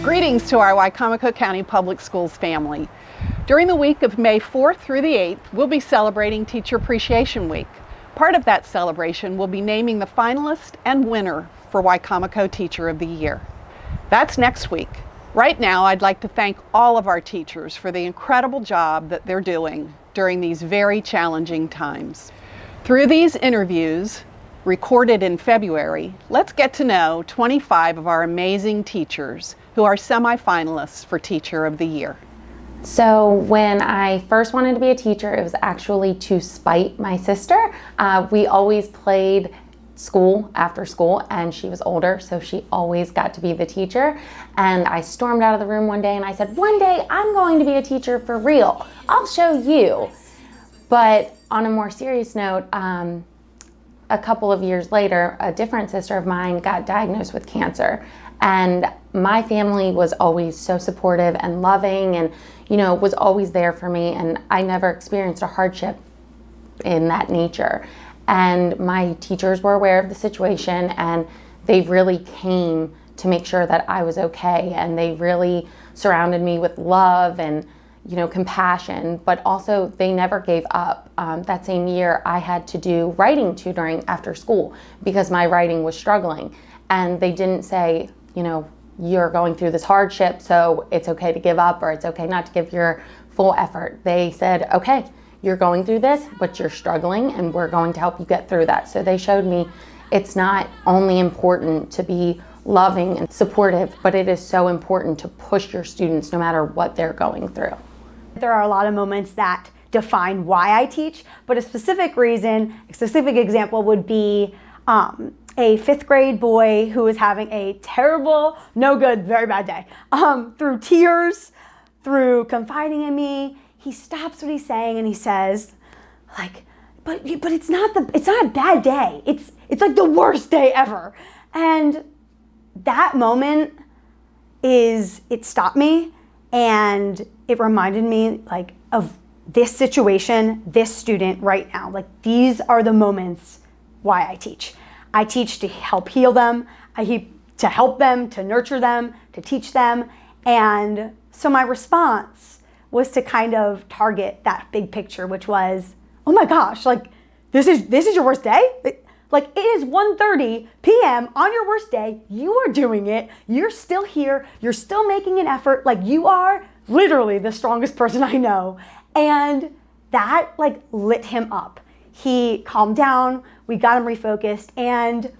Greetings to our Wicomico County Public Schools family. During the week of May 4th through the 8th, we'll be celebrating Teacher Appreciation Week. Part of that celebration will be naming the finalist and winner for Wicomico Teacher of the Year. That's next week. Right now, I'd like to thank all of our teachers for the incredible job that they're doing during these very challenging times. Through these interviews, recorded in February, let's get to know 25 of our amazing teachers who are semifinalists for Teacher of the Year. So when I first wanted to be a teacher, it was actually to spite my sister. We always played school after school, and she was older, so she always got to be the teacher. And I stormed out of the room one day and I said, one day I'm going to be a teacher for real. I'll show you. But on a more serious note, a couple of years later, a different sister of mine got diagnosed with cancer. And my family was always so supportive and loving and, was always there for me. And I never experienced a hardship in that nature. And my teachers were aware of the situation, and they really came to make sure that I was okay. And they really surrounded me with love and, compassion, but also they never gave up. That same year, I had to do writing tutoring after school because my writing was struggling. And they didn't say, you're going through this hardship, so it's okay to give up or it's okay not to give your full effort. They said, okay, you're going through this, but you're struggling and we're going to help you get through that. So they showed me it's not only important to be loving and supportive, but it is so important to push your students no matter what they're going through. There are a lot of moments that define why I teach, but a specific reason, a specific example would be a 5th grade boy who was having a terrible, no good, very bad day. Through tears, through confiding in me, he stops what he's saying and he says, but it's not a bad day. It's like the worst day ever. And that moment it stopped me, and it reminded me of this situation, this student right now. These are the moments why I teach. I teach to help heal them, to help them, to nurture them, to teach them. And so my response was to kind of target that big picture, which was, oh my gosh, this is your worst day? It is 1:30 p.m. on your worst day. You are doing it. You're still here. You're still making an effort. You are literally the strongest person I know. And that lit him up. He calmed down, we got him refocused, and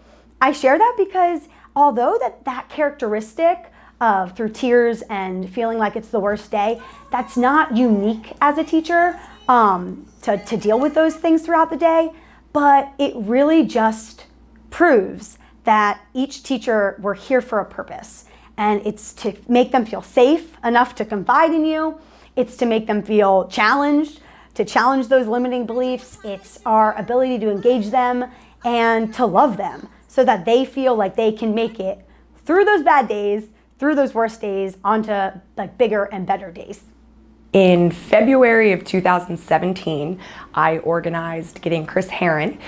I share that because although that characteristic of through tears and feeling like it's the worst day, that's not unique as a teacher to deal with those things throughout the day, but it really just proves that each teacher, we're here for a purpose, and it's to make them feel safe enough to confide in you, it's to make them feel challenged, to challenge those limiting beliefs. It's our ability to engage them and to love them so that they feel like they can make it through those bad days, through those worst days, onto bigger and better days. In February of 2017, I organized getting Chris Herron,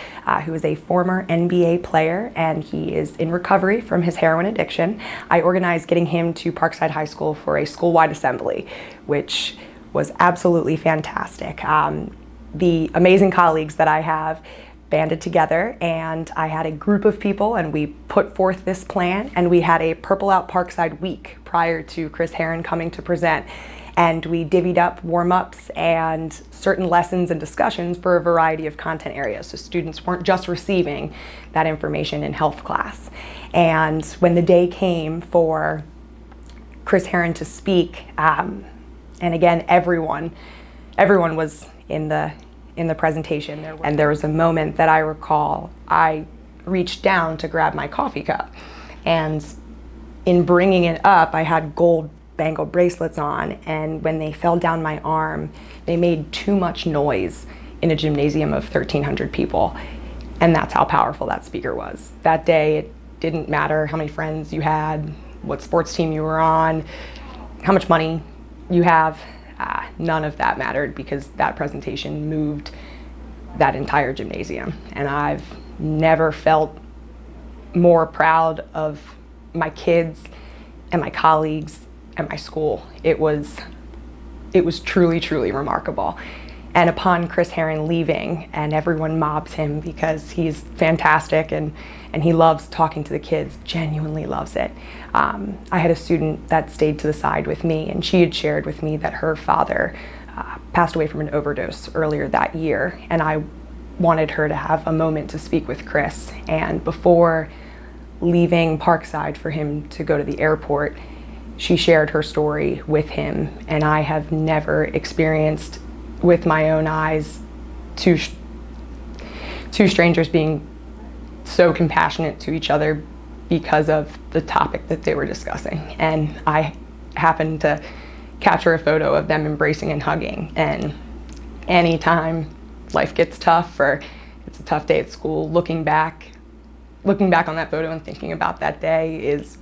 who is a former NBA player and he is in recovery from his heroin addiction. I organized getting him to Parkside High School for a school-wide assembly, which was absolutely fantastic. The amazing colleagues that I have banded together, and I had a group of people, and we put forth this plan, and we had a Purple Out Parkside week prior to Chris Herron coming to present. And we divvied up warm-ups and certain lessons and discussions for a variety of content areas, so students weren't just receiving that information in health class. And when the day came for Chris Herron to speak, and again, everyone was in the presentation. And there was a moment that I recall, I reached down to grab my coffee cup. And in bringing it up, I had gold bangle bracelets on. And when they fell down my arm, they made too much noise in a gymnasium of 1,300 people. And that's how powerful that speaker was. That day, it didn't matter how many friends you had, what sports team you were on, how much money you have, none of that mattered because that presentation moved that entire gymnasium. And I've never felt more proud of my kids and my colleagues at my school. It was truly, truly remarkable. And upon Chris Herron leaving, and everyone mobs him because he's fantastic and he loves talking to the kids, genuinely loves it. I had a student that stayed to the side with me, and she had shared with me that her father passed away from an overdose earlier that year, and I wanted her to have a moment to speak with Chris. And before leaving Parkside for him to go to the airport, she shared her story with him, and I have never experienced with my own eyes two strangers being so compassionate to each other because of the topic that they were discussing. And I happened to capture a photo of them embracing and hugging. And anytime life gets tough or it's a tough day at school, looking back on that photo and thinking about that day is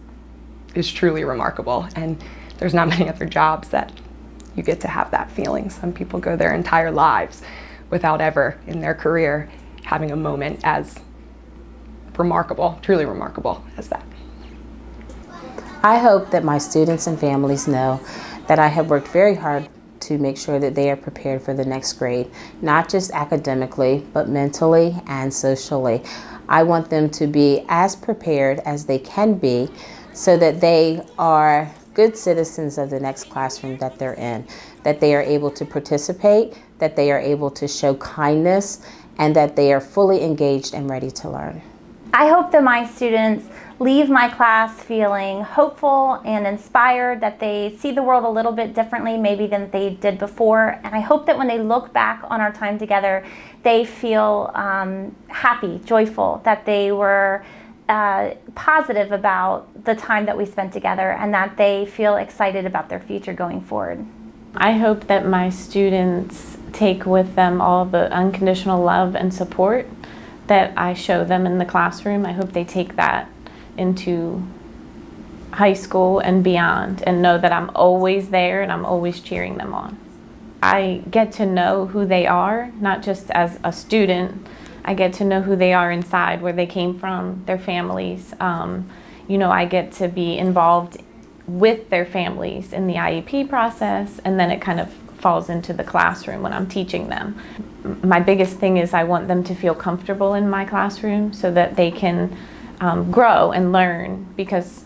truly remarkable. And there's not many other jobs that you get to have that feeling. Some people go their entire lives without ever in their career having a moment as remarkable, truly remarkable as that. I hope that my students and families know that I have worked very hard to make sure that they are prepared for the next grade, not just academically, but mentally and socially. I want them to be as prepared as they can be so that they are good citizens of the next classroom that they're in, that they are able to participate, that they are able to show kindness, and that they are fully engaged and ready to learn. I hope that my students leave my class feeling hopeful and inspired, that they see the world a little bit differently maybe than they did before. And I hope that when they look back on our time together, they feel happy, joyful, that they were positive about the time that we spent together, and that they feel excited about their future going forward. I hope that my students take with them all the unconditional love and support that I show them in the classroom. I hope they take that into high school and beyond and know that I'm always there and I'm always cheering them on. I get to know who they are, not just as a student. I get to know who they are inside, where they came from, their families. You know, I get to be involved with their families in the IEP process, and then it kind of falls into the classroom when I'm teaching them. My biggest thing is I want them to feel comfortable in my classroom so that they can grow and learn, because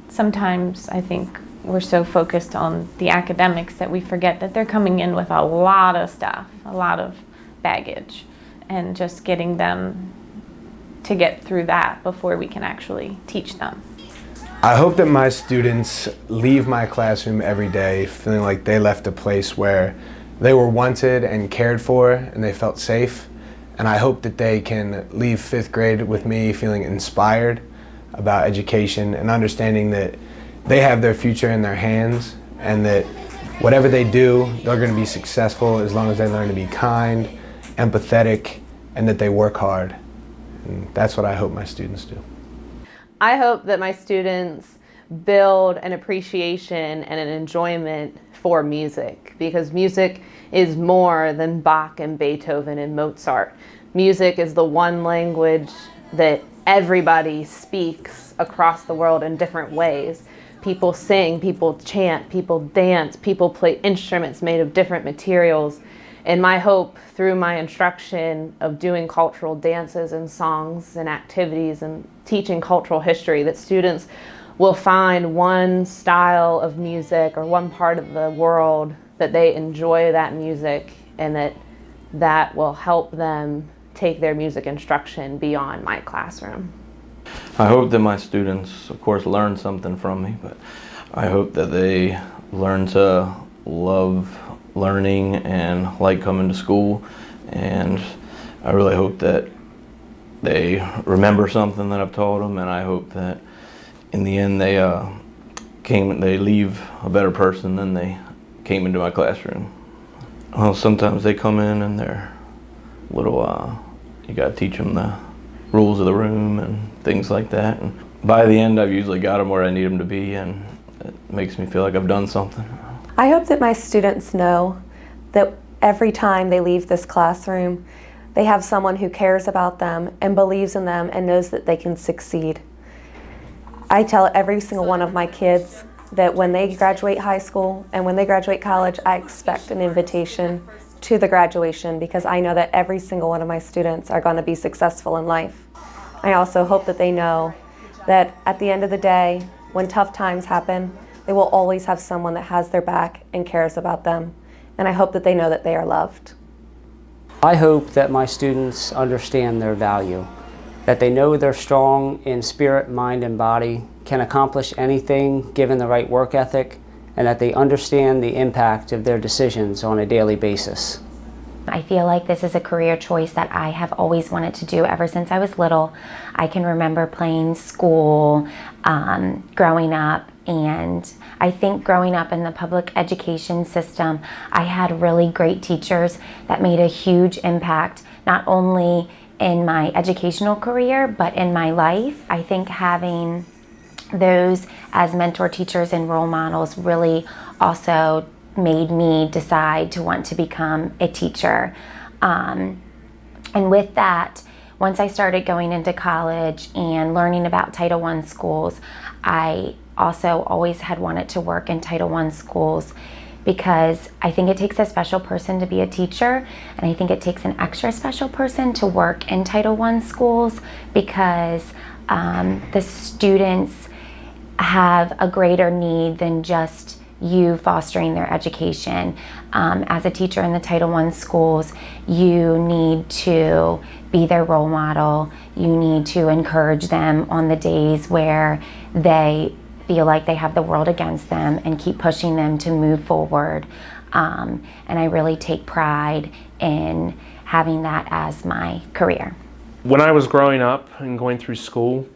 sometimes I think we're so focused on the academics that we forget that they're coming in with a lot of stuff, a lot of baggage, and just getting them to get through that before we can actually teach them. I hope that my students leave my classroom every day feeling like they left a place where they were wanted and cared for and they felt safe. And I hope that they can leave 5th grade with me feeling inspired about education and understanding that they have their future in their hands, and that whatever they do, they're going to be successful as long as they learn to be kind, empathetic, and that they work hard. And that's what I hope my students do. I hope that my students build an appreciation and an enjoyment for music, because music is more than Bach and Beethoven and Mozart. Music is the one language that everybody speaks across the world in different ways. People sing, people chant, people dance, people play instruments made of different materials. And my hope through my instruction of doing cultural dances and songs and activities and teaching cultural history, that students will find one style of music or one part of the world that they enjoy that music, and that will help them take their music instruction beyond my classroom. I hope that my students, of course, learn something from me, but I hope that they learn to love learning and like coming to school, and I really hope that they remember something that I've taught them, and I hope that in the end they leave a better person than they came into my classroom. Well, sometimes they come in and they're little, you gotta teach them the rules of the room and things like that, and by the end I've usually got them where I need them to be, and it makes me feel like I've done something. I hope that my students know that every time they leave this classroom, they have someone who cares about them and believes in them and knows that they can succeed. I tell every single one of my kids that when they graduate high school and when they graduate college, I expect an invitation to the graduation because I know that every single one of my students are going to be successful in life. I also hope that they know that at the end of the day, when tough times happen, they will always have someone that has their back and cares about them. And I hope that they know that they are loved. I hope that my students understand their value, that they know they're strong in spirit, mind, and body, can accomplish anything given the right work ethic, and that they understand the impact of their decisions on a daily basis. I feel like this is a career choice that I have always wanted to do ever since I was little. I can remember playing school, growing up, and I think growing up in the public education system, I had really great teachers that made a huge impact, not only in my educational career, but in my life. I think having those as mentor teachers and role models really also made me decide to want to become a teacher. And with that, once I started going into college and learning about Title I schools, I also always had wanted to work in Title I schools because I think it takes a special person to be a teacher, and I think it takes an extra special person to work in Title I schools because the students have a greater need than just you fostering their education. As a teacher in the Title I schools, you need to be their role model. You need to encourage them on the days where they feel like they have the world against them and keep pushing them to move forward. And I really take pride in having that as my career. When I was growing up and going through school,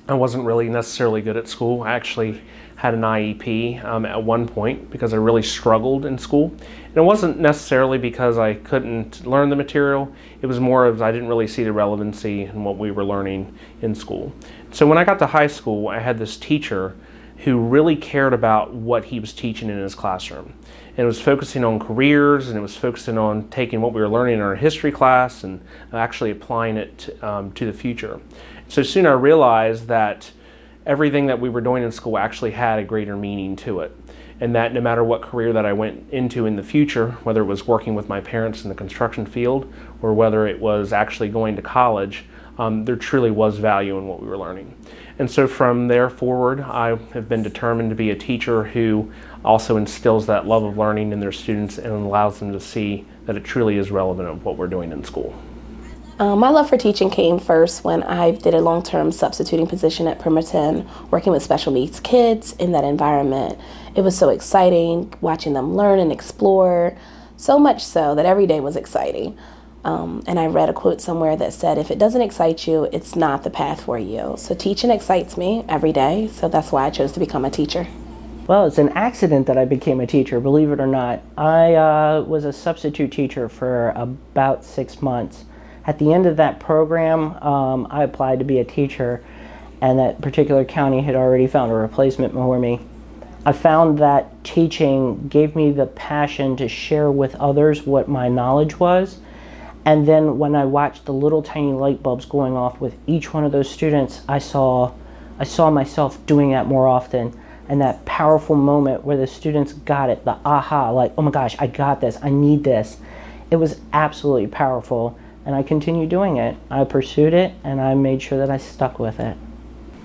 I wasn't really necessarily good at school. I actually had an IEP at one point because I really struggled in school. And it wasn't necessarily because I couldn't learn the material, it was more of I didn't really see the relevancy in what we were learning in school. So when I got to high school, I had this teacher who really cared about what he was teaching in his classroom. And it was focusing on careers, and it was focusing on taking what we were learning in our history class and actually applying it to the future. So soon I realized that everything that we were doing in school actually had a greater meaning to it. And that no matter what career that I went into in the future, whether it was working with my parents in the construction field or whether it was actually going to college, there truly was value in what we were learning. And so from there forward, I have been determined to be a teacher who also instills that love of learning in their students and allows them to see that it truly is relevant of what we're doing in school. My love for teaching came first when I did a long-term substituting position at Pemberton, working with special needs kids in that environment. It was so exciting watching them learn and explore, so much so that every day was exciting. And I read a quote somewhere that said, if it doesn't excite you, it's not the path for you. So teaching excites me every day, so that's why I chose to become a teacher. Well, it's an accident that I became a teacher, believe it or not. I was a substitute teacher for about 6 months. At the end of that program, I applied to be a teacher, and that particular county had already found a replacement for me. I found that teaching gave me the passion to share with others what my knowledge was. And then when I watched the little tiny light bulbs going off with each one of those students, I saw myself doing that more often. And that powerful moment where the students got it, the aha, like, oh my gosh, I got this, I need this. It was absolutely powerful. And I continued doing it. I pursued it, and I made sure that I stuck with it.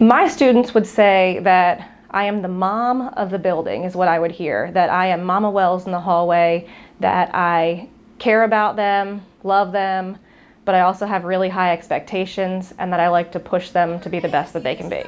My students would say that I am the mom of the building, is what I would hear. That I am Mama Wells in the hallway, that I care about them, love them, but I also have really high expectations, and that I like to push them to be the best that they can be.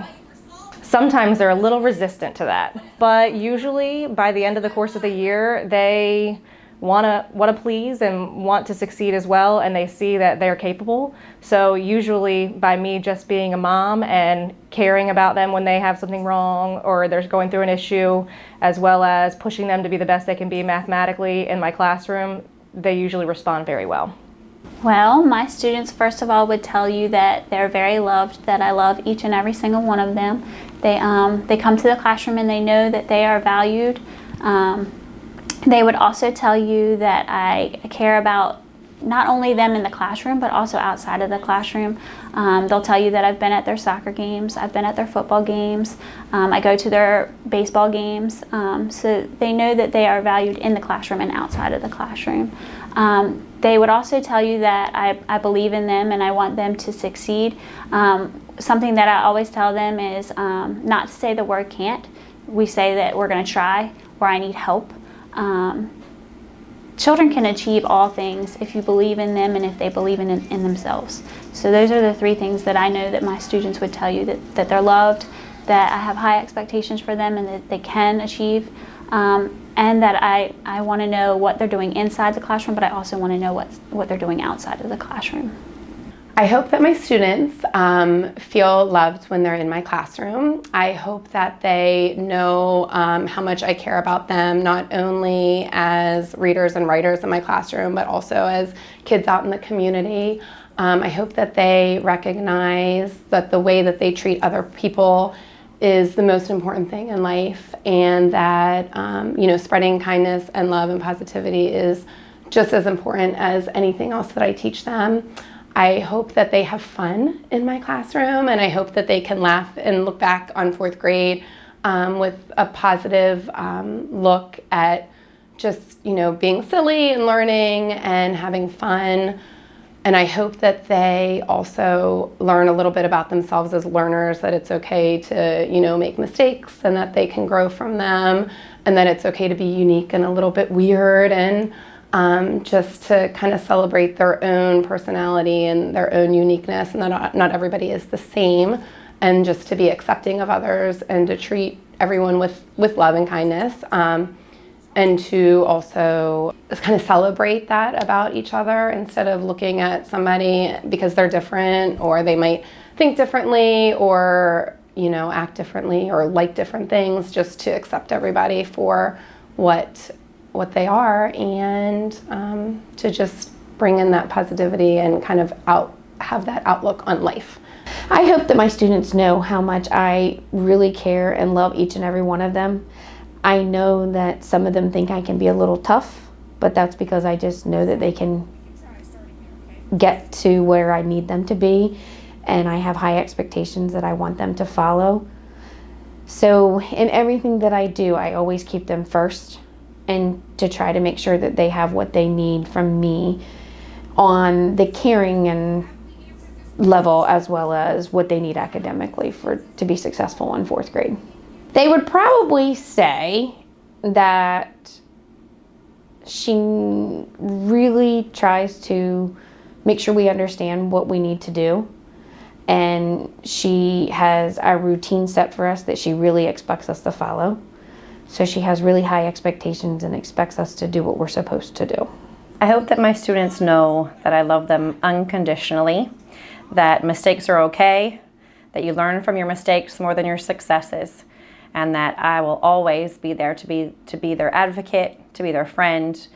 Sometimes they're a little resistant to that, but usually by the end of the course of the year, they want to please and want to succeed as well, and they see that they're capable. So usually by me just being a mom and caring about them when they have something wrong or they're going through an issue, as well as pushing them to be the best they can be mathematically in my classroom, they usually respond very well. Well, my students first of all would tell you that they're very loved, that I love each and every single one of them. They come to the classroom and they know that they are valued. They would also tell you that I care about not only them in the classroom, but also outside of the classroom. They'll tell you that I've been at their soccer games, I've been at their football games, I go to their baseball games, so they know that they are valued in the classroom and outside of the classroom. They would also tell you that I believe in them and I want them to succeed. Something that I always tell them is not to say the word can't. We say that we're going to try, or I need help. Children can achieve all things if you believe in them and if they believe in themselves. So those are the three things that I know that my students would tell you, that they're loved, that I have high expectations for them and that they can achieve, and that I want to know what they're doing inside the classroom, but I also want to know what they're doing outside of the classroom. I hope that my students feel loved when they're in my classroom. I hope that they know how much I care about them, not only as readers and writers in my classroom, but also as kids out in the community. I hope that they recognize that the way that they treat other people is the most important thing in life, and that spreading kindness and love and positivity is just as important as anything else that I teach them. I hope that they have fun in my classroom, and I hope that they can laugh and look back on fourth grade with a positive look at just, being silly and learning and having fun. And I hope that they also learn a little bit about themselves as learners, that it's okay to, make mistakes and that they can grow from them, and that it's okay to be unique and a little bit weird, and just to kind of celebrate their own personality and their own uniqueness, and that not everybody is the same, and just to be accepting of others and to treat everyone with love and kindness, and to also kind of celebrate that about each other instead of looking at somebody because they're different, or they might think differently, or act differently, or like different things. Just to accept everybody for what they are, and to just bring in that positivity and kind of have that outlook on life. I hope that my students know how much I really care and love each and every one of them. I know that some of them think I can be a little tough, but that's because I just know that they can get to where I need them to be, and I have high expectations that I want them to follow. So in everything that I do, I always keep them first, and to try to make sure that they have what they need from me on the caring and level, as well as what they need academically to be successful in fourth grade. They would probably say that she really tries to make sure we understand what we need to do, and she has a routine set for us that she really expects us to follow. So she has really high expectations and expects us to do what we're supposed to do. I hope that my students know that I love them unconditionally, that mistakes are okay, that you learn from your mistakes more than your successes, and that I will always be there to be their advocate, to be their friend,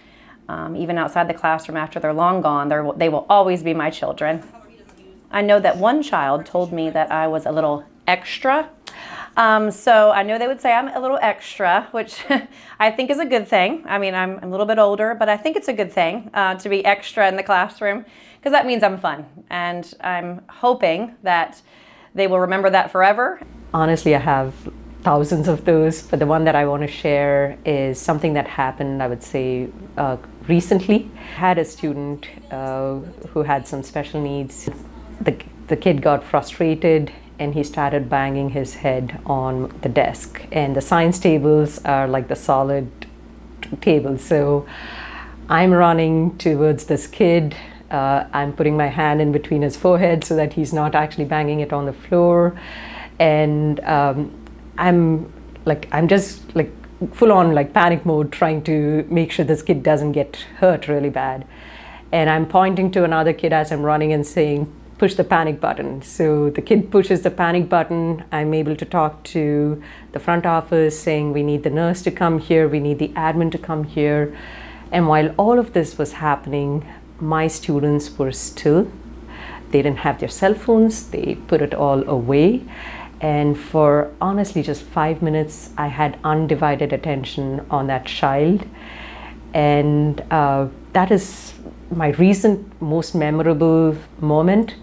even outside the classroom after they're long gone. They will always be my children. I know that one child told me that I was a little extra. So I know they would say I'm a little extra, which I think is a good thing. I mean, I'm a little bit older, but I think it's a good thing to be extra in the classroom, because that means I'm fun. And I'm hoping that they will remember that forever. Honestly, I have thousands of those, but the one that I want to share is something that happened, I would say, recently. I had a student who had some special needs. The kid got frustrated and he started banging his head on the desk. And the science tables are like the solid tables. So I'm running towards this kid. I'm putting my hand in between his forehead so that he's not actually banging it on the floor. And I'm just full on panic mode, trying to make sure this kid doesn't get hurt really bad. And I'm pointing to another kid as I'm running and saying, push the panic button. So the kid pushes the panic button. I'm able to talk to the front office saying we need the nurse to come here, we need the admin to come here. And while all of this was happening, my students were still. They didn't have their cell phones, they put it all away. And for honestly just 5 minutes, I had undivided attention on that child. And that is my recent most memorable moment,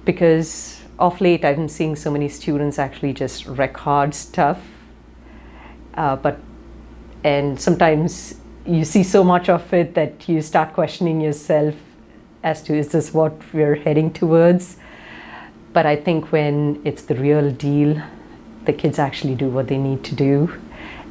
because of late I've been seeing so many students actually just record stuff, and sometimes you see so much of it that you start questioning yourself as to, is this what we're heading towards? But I think when it's the real deal, the kids actually do what they need to do.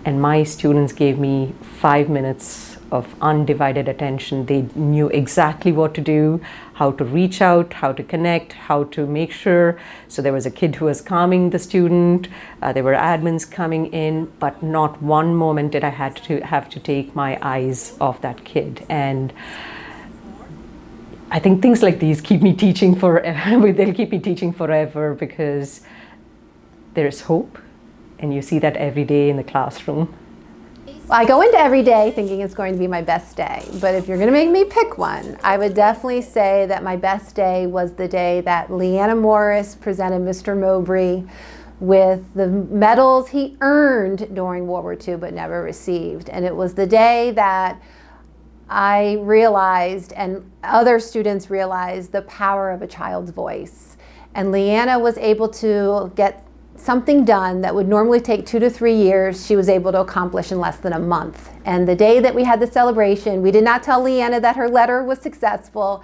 And my students gave me 5 minutes of undivided attention. They knew exactly what to do, how to reach out, how to connect, how to make sure. So there was a kid who was calming the student, there were admins coming in, but not one moment did I have to take my eyes off that kid. And I think things like these keep me teaching forever. They'll keep me teaching forever because there's hope, and you see that every day in the classroom. I go into every day thinking it's going to be my best day, but if you're going to make me pick one, I would definitely say that my best day was the day that Leanna Morris presented Mr. Mowbray with the medals he earned during World War II but never received. And it was the day that I realized, and other students realized, the power of a child's voice. And Leanna was able to get something done that would normally take 2 to 3 years, she was able to accomplish in less than a month. And the day that we had the celebration, we did not tell Leanna that her letter was successful.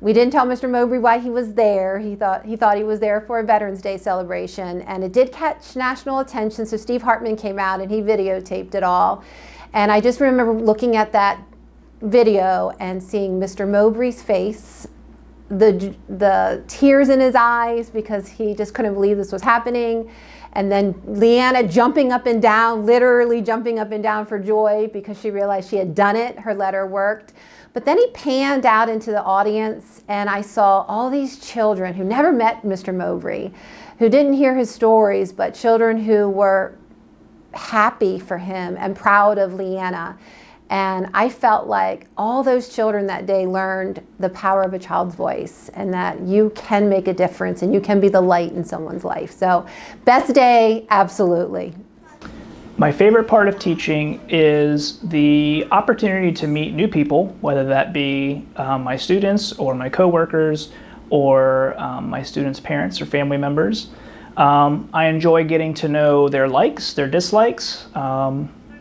We didn't tell Mr. Mowbray why he was there. He thought he was there for a Veterans Day celebration, and it did catch national attention. So Steve Hartman came out and he videotaped it all. And I just remember looking at that video and seeing Mr. Mowbray's face, the tears in his eyes because he just couldn't believe this was happening, and then Leanna jumping up and down, literally jumping up and down for joy because she realized she had done it, her letter worked. But then he panned out into the audience and I saw all these children who never met Mr. Mowbray, who didn't hear his stories, but children who were happy for him and proud of Leanna. And I felt like all those children that day learned the power of a child's voice, and that you can make a difference and you can be the light in someone's life. So best day, absolutely. My favorite part of teaching is the opportunity to meet new people, whether that be my students or my coworkers or my students' parents or family members. I enjoy getting to know their likes, their dislikes,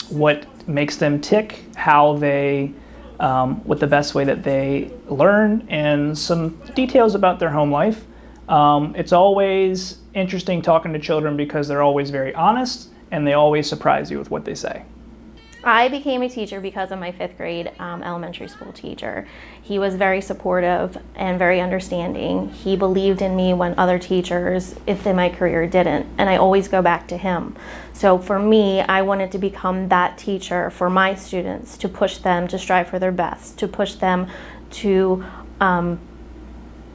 what makes them tick, how they, what the best way that they learn, and some details about their home life. It's always interesting talking to children because they're always very honest and they always surprise you with what they say. I became a teacher because of my 5th grade elementary school teacher. He was very supportive and very understanding. He believed in me when other teachers, if in my career, didn't, and I always go back to him. So for me, I wanted to become that teacher for my students, to push them to strive for their best, to push them to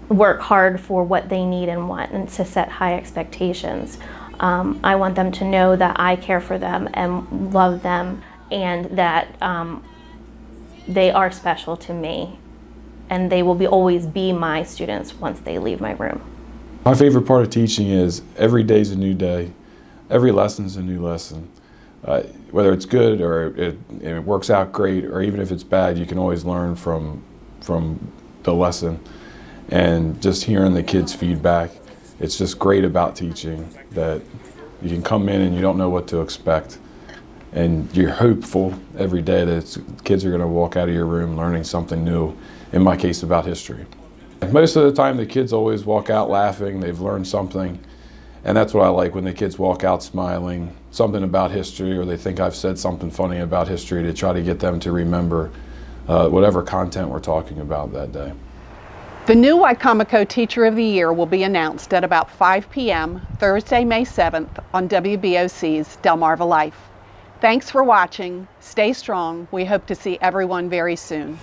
work hard for what they need and want, and to set high expectations. I want them to know that I care for them and love them, and that they are special to me, and they will always be my students once they leave my room. My favorite part of teaching is every day's a new day. Every lesson's a new lesson. Whether it's good or it works out great, or even if it's bad, you can always learn from the lesson. And just hearing the kids' feedback, it's just great about teaching, that you can come in and you don't know what to expect. And you're hopeful every day that kids are going to walk out of your room learning something new, in my case about history. Most of the time the kids always walk out laughing, they've learned something, and that's what I like, when the kids walk out smiling, something about history, or they think I've said something funny about history, to try to get them to remember whatever content we're talking about that day. The new Wicomico Teacher of the Year will be announced at about 5 p.m. Thursday, May 7th on WBOC's Delmarva Life. Thanks for watching. Stay strong. We hope to see everyone very soon.